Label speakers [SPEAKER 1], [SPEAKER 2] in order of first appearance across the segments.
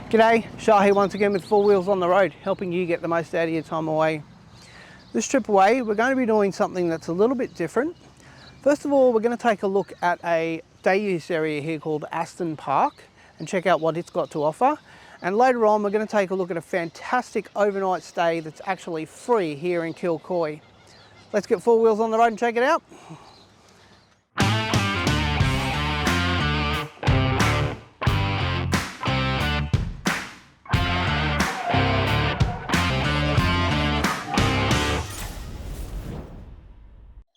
[SPEAKER 1] G'day, Shah here once again with Four Wheels on the Road, helping you get the most out of your time away. This trip away, we're going to be doing something that's a little bit different. First of all, we're going to take a look at a day use area here called Aston Park and check out what it's got to offer. And later on, we're going to take a look at a fantastic overnight stay that's actually free here in Kilcoy. Let's get Four Wheels on the Road and check it out.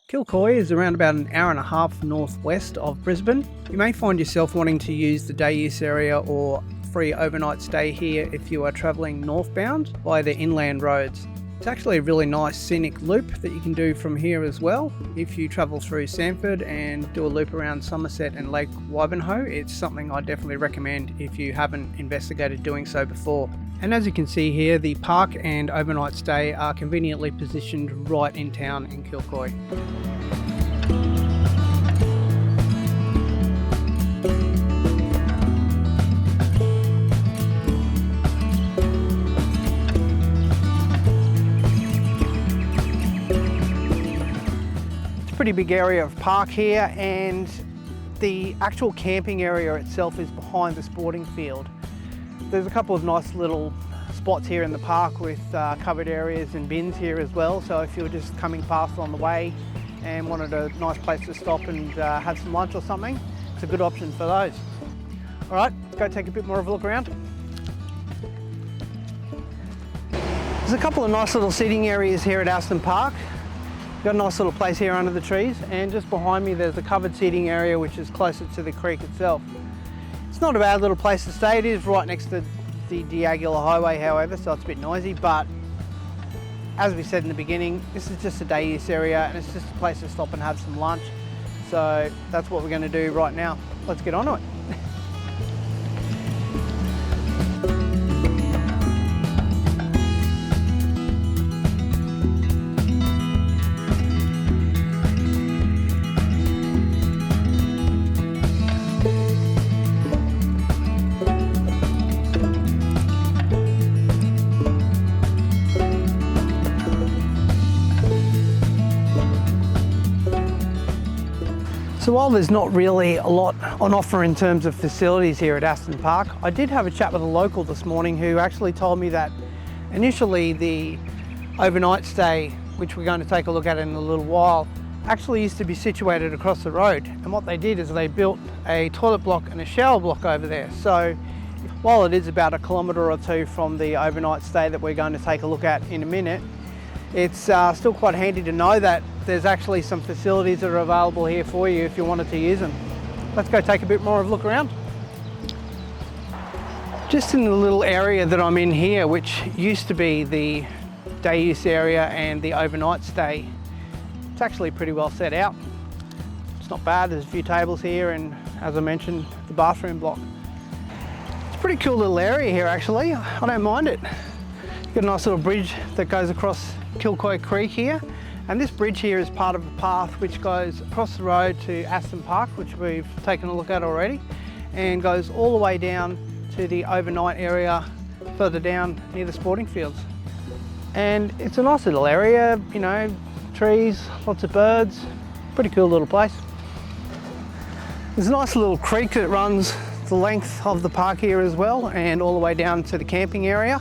[SPEAKER 1] Kilcoy is around about an hour and a half northwest of Brisbane. You may find yourself wanting to use the day use area or free overnight stay here if you are travelling northbound via the inland roads. It's actually a really nice scenic loop that you can do from here as well. If you travel through Sanford and do a loop around Somerset and Lake Wivenhoe, it's something I definitely recommend if you haven't investigated doing so before. And as you can see here, the park and overnight stay are conveniently positioned right in town in Kilcoy. Pretty big area of park here, and the actual camping area itself is behind the sporting field. There's a couple of nice little spots here in the park with covered areas and bins here as well, so if you're just coming past on the way and wanted a nice place to stop and have some lunch or something, it's a good option for those. Alright, let's go take a bit more of a look around. There's a couple of nice little seating areas here at Aston Park. Got a nice little place here under the trees, and just behind me there's a covered seating area which is closer to the creek itself. It's not a bad little place to stay. It is right next to the Diagular Highway, however, so it's a bit noisy, but as we said in the beginning, this is just a day use area and it's just a place to stop and have some lunch. So that's what we're going to do right now. Let's get on to it. So while there's not really a lot on offer in terms of facilities here at Aston Park, I did have a chat with a local this morning who actually told me that initially the overnight stay, which we're going to take a look at in a little while, actually used to be situated across the road. And what they did is they built a toilet block and a shower block over there. So while it is about 1 kilometre or 2 from the overnight stay that we're going to take a look at in a minute, it's still quite handy to know that there's actually some facilities that are available here for you if you wanted to use them. Let's go take a bit more of a look around. Just in the little area that I'm in here, which used to be the day use area and the overnight stay, it's actually pretty well set out. It's not bad. There's a few tables here and, as I mentioned, the bathroom block. It's a pretty cool little area here actually. I don't mind it. Got a nice little bridge that goes across Kilcoy Creek here, and this bridge here is part of a path which goes across the road to Aston Park, which we've taken a look at already, and goes all the way down to the overnight area further down near the sporting fields. And it's a nice little area, you know, trees, lots of birds, pretty cool little place. There's a nice little creek that runs the length of the park here as well, and all the way down to the camping area.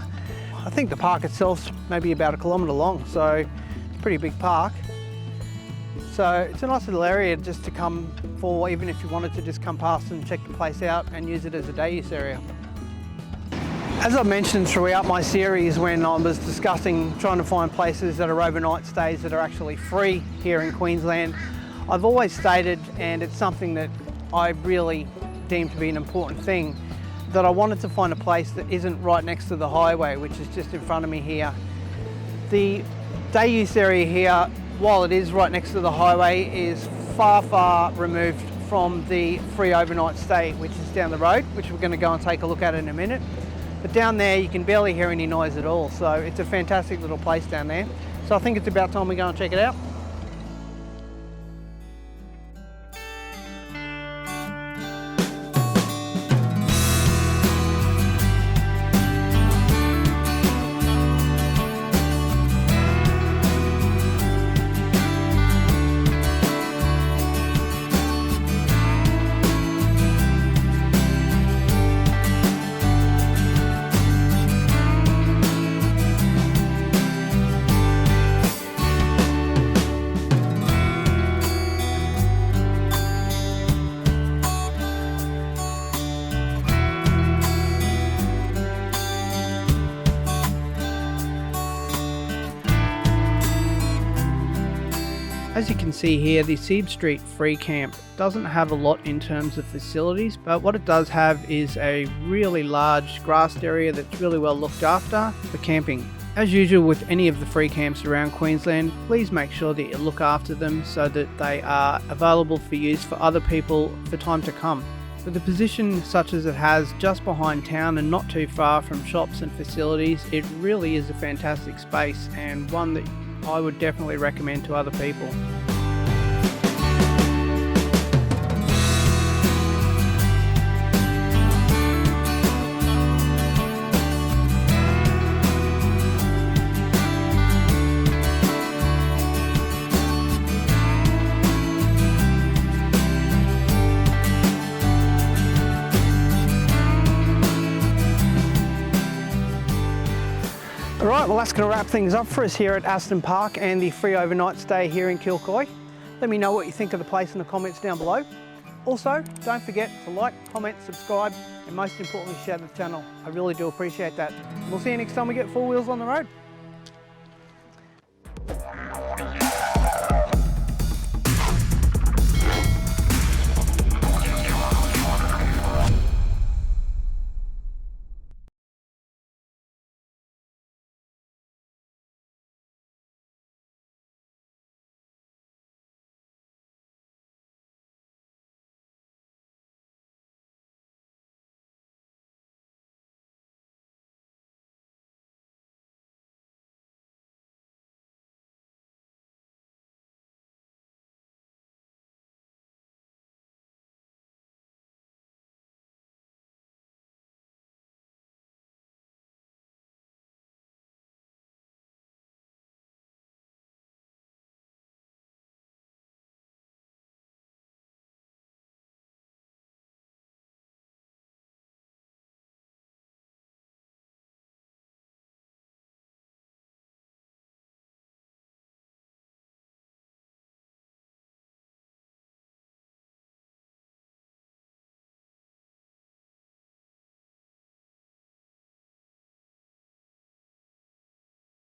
[SPEAKER 1] I think the park itself's maybe about 1 kilometre long, so it's a pretty big park. So it's a nice little area just to come for, even if you wanted to just come past and check the place out and use it as a day use area. As I've mentioned throughout my series when I was discussing trying to find places that are overnight stays that are actually free here in Queensland, I've always stated, and it's something that I really deem to be an important thing, that I wanted to find a place that isn't right next to the highway, which is just in front of me here. The day use area here, while it is right next to the highway, is far, far removed from the free overnight stay, which is down the road, which we're going to go and take a look at in a minute. But down there you can barely hear any noise at all, so it's a fantastic little place down there. So I think it's about time we go and check it out. As you can see here, the Seib Street free camp doesn't have a lot in terms of facilities, but what it does have is a really large grassed area that's really well looked after for camping. As usual with any of the free camps around Queensland, please make sure that you look after them so that they are available for use for other people for time to come. With a position such as it has just behind town and not too far from shops and facilities, it really is a fantastic space and one that I would definitely recommend to other people. Alright, well that's going to wrap things up for us here at Aston Park and the free overnight stay here in Kilcoy. Let me know what you think of the place in the comments down below. Also, don't forget to like, comment, subscribe and most importantly share the channel. I really do appreciate that. We'll see you next time we get 4 wheels on the road.